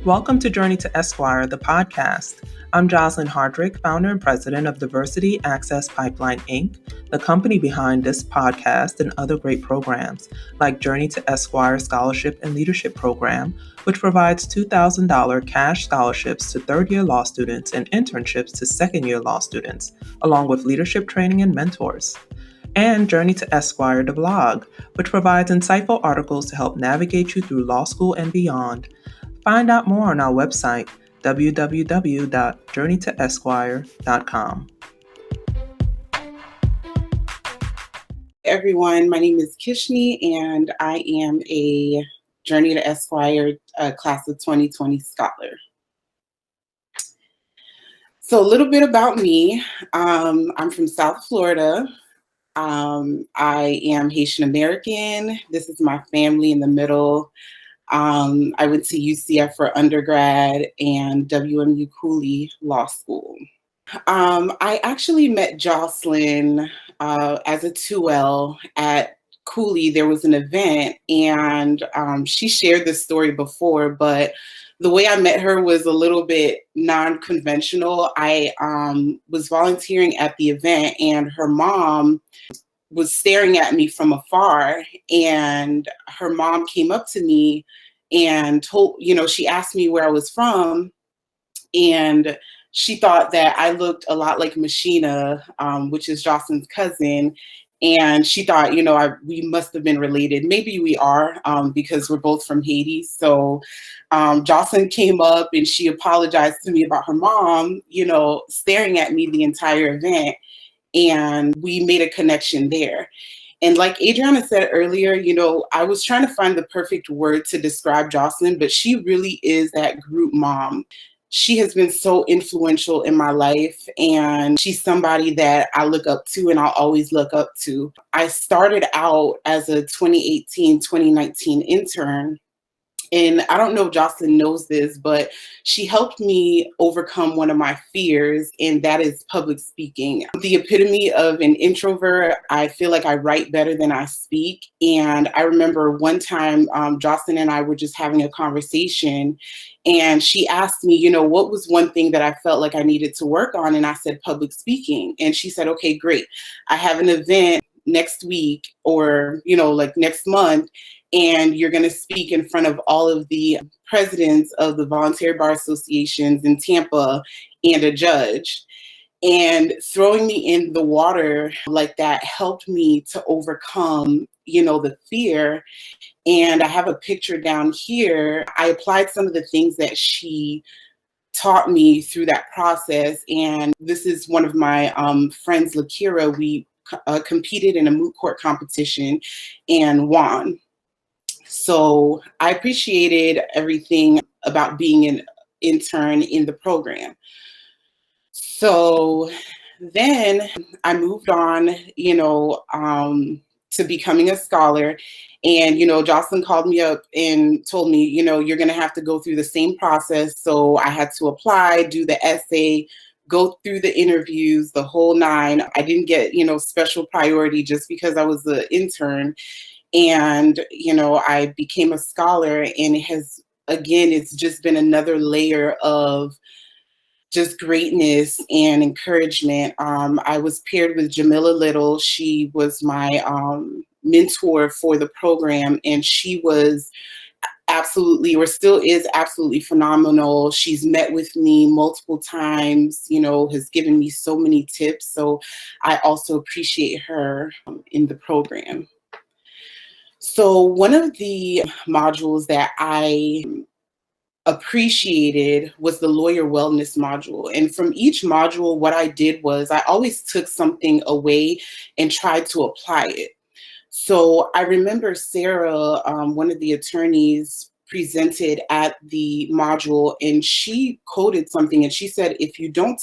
Welcome to Journey to Esquire, the podcast. I'm Jocelyn Hardrick, founder and president of Diversity Access Pipeline, Inc., the company behind this podcast and other great programs, like Journey to Esquire Scholarship and Leadership Program, which provides $2,000 cash scholarships to third-year law students and internships to second-year law students, along with leadership training and mentors. And Journey to Esquire, the blog, which provides insightful articles to help navigate you through law school and beyond. Find out more on our website, www.journeytoesquire.com. Everyone, my name is Kishnee, and I am a Journey to Esquire class of 2020 scholar. So a little bit about me. I'm from South Florida. I am Haitian American. This is my family in the middle. I went to UCF for undergrad and WMU Cooley Law School. I actually met Jocelyn as a 2L at Cooley. There was an event, and she shared this story before, but the way I met her was a little bit non-conventional. I was volunteering at the event, and her mom was staring at me from afar, and her mom came up to me and she asked me where I was from, and she thought that I looked a lot like Machina, which is Jocelyn's cousin, and she thought, we must have been related. Maybe we are, because we're both from Haiti. So Jocelyn came up and she apologized to me about her mom, staring at me the entire event. And we made a connection there. And like Adriana said earlier, I was trying to find the perfect word to describe Jocelyn, but she really is that group mom. She has been so influential in my life, and she's somebody that I look up to and I'll always look up to. I started out as a 2018-2019 intern. And I don't know if Jocelyn knows this, but she helped me overcome one of my fears, and that is public speaking. The epitome of an introvert. I feel like I write better than I speak. And I remember one time Jocelyn and I were just having a conversation, and she asked me, what was one thing that I felt like I needed to work on? And I said, public speaking. And she said, okay, great. I have an event next week or, like next month, and you're going to speak in front of all of the presidents of the voluntary bar associations in Tampa and a judge. And throwing me in the water like that helped me to overcome, the fear. And I have a picture down here. I applied some of the things that she taught me through that process. And this is one of my friends, Lakira. We competed in a moot court competition and won. So I appreciated everything about being an intern in the program. So then I moved on, to becoming a scholar. And, Jocelyn called me up and told me, you're going to have to go through the same process. So I had to apply, do the essay, go through the interviews, the whole nine. I didn't get, special priority just because I was an intern. And, I became a scholar, and it's just been another layer of just greatness and encouragement. I was paired with Jamila Little. She was my mentor for the program, and she was absolutely, or still is absolutely phenomenal. She's met with me multiple times, has given me so many tips. So I also appreciate her in the program. So one of the modules that I appreciated was the lawyer wellness module. And from each module, what I did was I always took something away and tried to apply it. So I remember Sarah, one of the attorneys, presented at the module, and she quoted something, and she said, if you don't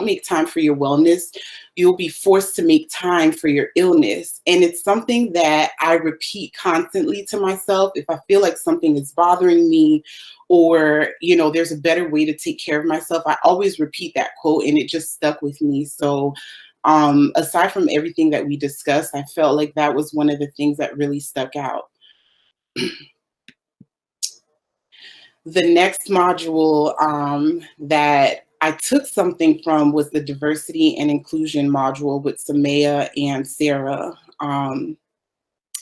make time for your wellness, you'll be forced to make time for your illness. And it's something that I repeat constantly to myself. If I feel like something is bothering me, or, there's a better way to take care of myself, I always repeat that quote, and it just stuck with me. So aside from everything that we discussed, I felt like that was one of the things that really stuck out. The next module that I took something from was the diversity and inclusion module with Samaya and Sarah.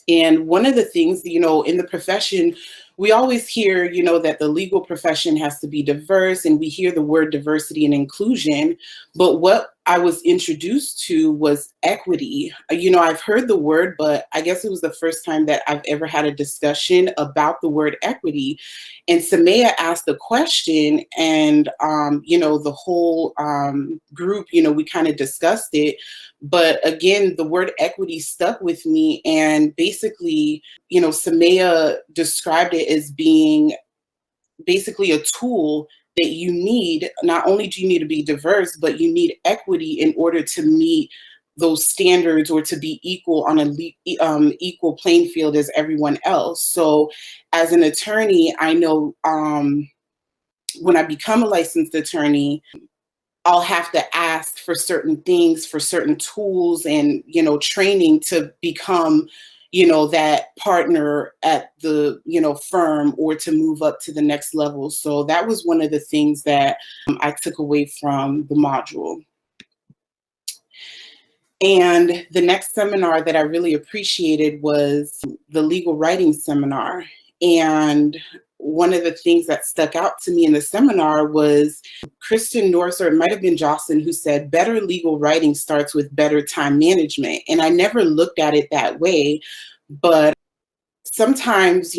And one of the things, in the profession, we always hear, that the legal profession has to be diverse, and we hear the word diversity and inclusion. But what I was introduced to was equity. I've heard the word, but I guess it was the first time that I've ever had a discussion about the word equity. And Samaya asked the question, and, the whole group, we kind of discussed it. But again, the word equity stuck with me. And basically, Samaya described it as being basically a tool that you need. Not only do you need to be diverse, but you need equity in order to meet those standards or to be equal on a equal playing field as everyone else. So as an attorney, I know when I become a licensed attorney, I'll have to ask for certain things, for certain tools and, training to become, that partner at the, firm, or to move up to the next level. So that was one of the things that I took away from the module. And the next seminar that I really appreciated was the legal writing seminar. And one of the things that stuck out to me in the seminar was Kristen Norris, or it might have been Jocelyn, who said, better legal writing starts with better time management. And I never looked at it that way, but sometimes,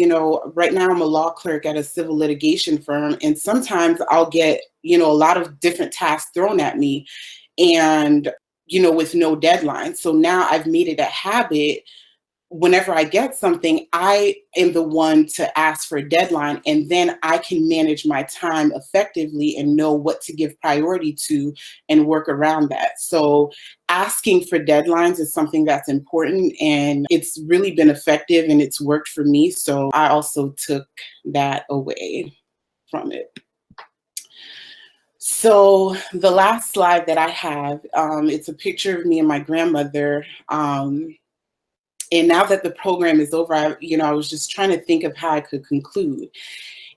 right now I'm a law clerk at a civil litigation firm, and sometimes I'll get, a lot of different tasks thrown at me, and with no deadline. So now I've made it a habit. Whenever I get something, I am the one to ask for a deadline, and then I can manage my time effectively and know what to give priority to and work around that. So asking for deadlines is something that's important, and it's really been effective and it's worked for me. So I also took that away from it. So the last slide that I have, it's a picture of me and my grandmother. And now that the program is over, I was just trying to think of how I could conclude.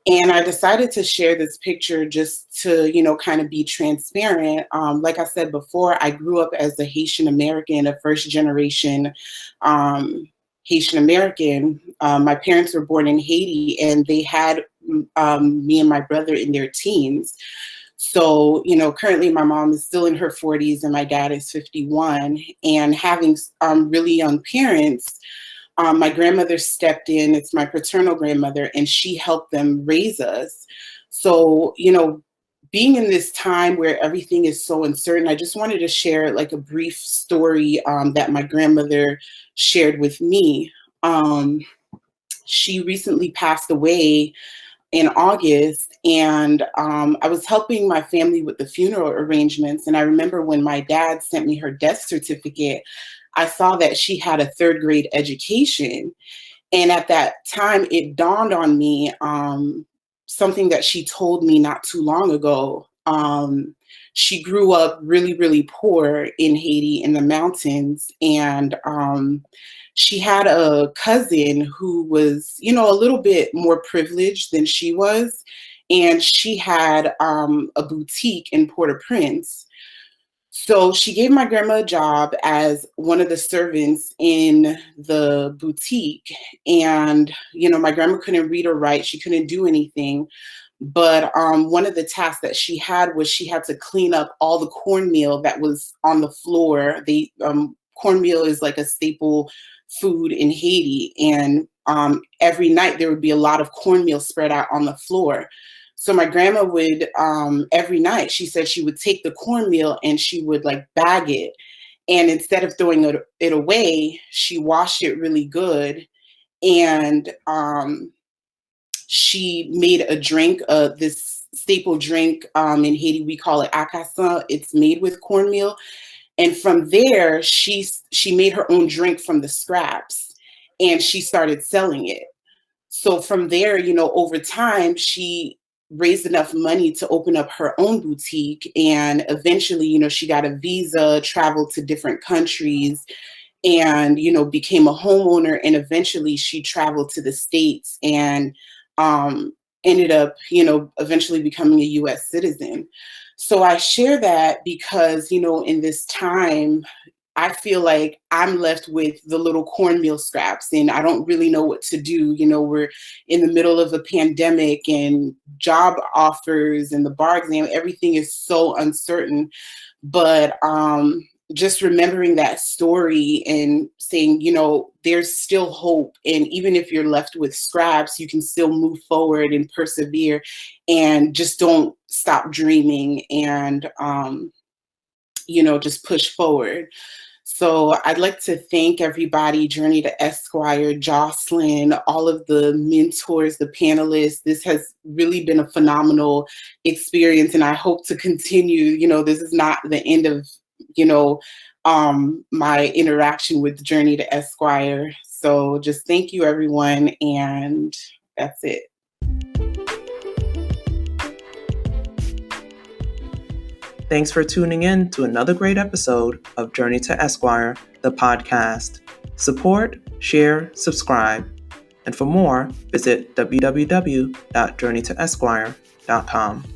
And I decided to share this picture just to, kind of be transparent. Like I said before, I grew up as a Haitian American, a first generation Haitian American. My parents were born in Haiti, and they had me and my brother in their teens. So, currently my mom is still in her 40s and my dad is 51. And having really young parents, my grandmother stepped in. It's my paternal grandmother, and she helped them raise us. So, being in this time where everything is so uncertain, I just wanted to share like a brief story that my grandmother shared with me. She recently passed away in August, and I was helping my family with the funeral arrangements. And I remember when my dad sent me her death certificate, I saw that she had a 3rd grade education. And at that time, it dawned on me something that she told me not too long ago. She grew up really, really poor in Haiti in the mountains. And she had a cousin who was, a little bit more privileged than she was. And she had a boutique in Port-au-Prince. So she gave my grandma a job as one of the servants in the boutique. And, my grandma couldn't read or write. She couldn't do anything. But one of the tasks that she had was she had to clean up all the cornmeal that was on the floor. Cornmeal is like a staple food in Haiti. And every night there would be a lot of cornmeal spread out on the floor. So my grandma would, every night, she said she would take the cornmeal and she would like bag it. And instead of throwing it away, she washed it really good. And she made a drink, this staple drink in Haiti, we call it acassin. It's made with cornmeal. And from there, she made her own drink from the scraps, and she started selling it. So from there, over time, she raised enough money to open up her own boutique. And eventually, she got a visa, traveled to different countries, and, became a homeowner. And eventually she traveled to the States and ended up, eventually becoming a US citizen. So I share that because, in this time, I feel like I'm left with the little cornmeal scraps and I don't really know what to do. We're in the middle of a pandemic and job offers and the bar exam, everything is so uncertain. But just remembering that story and saying, there's still hope. And even if you're left with scraps, you can still move forward and persevere and just don't stop dreaming and, just push forward. So I'd like to thank everybody, Journey to Esquire, Jocelyn, all of the mentors, the panelists. This has really been a phenomenal experience, and I hope to continue. This is not the end of, my interaction with Journey to Esquire. So just thank you, everyone, and that's it. Thanks for tuning in to another great episode of Journey to Esquire, the podcast. Support, share, subscribe. And for more, visit www.journeytoesquire.com.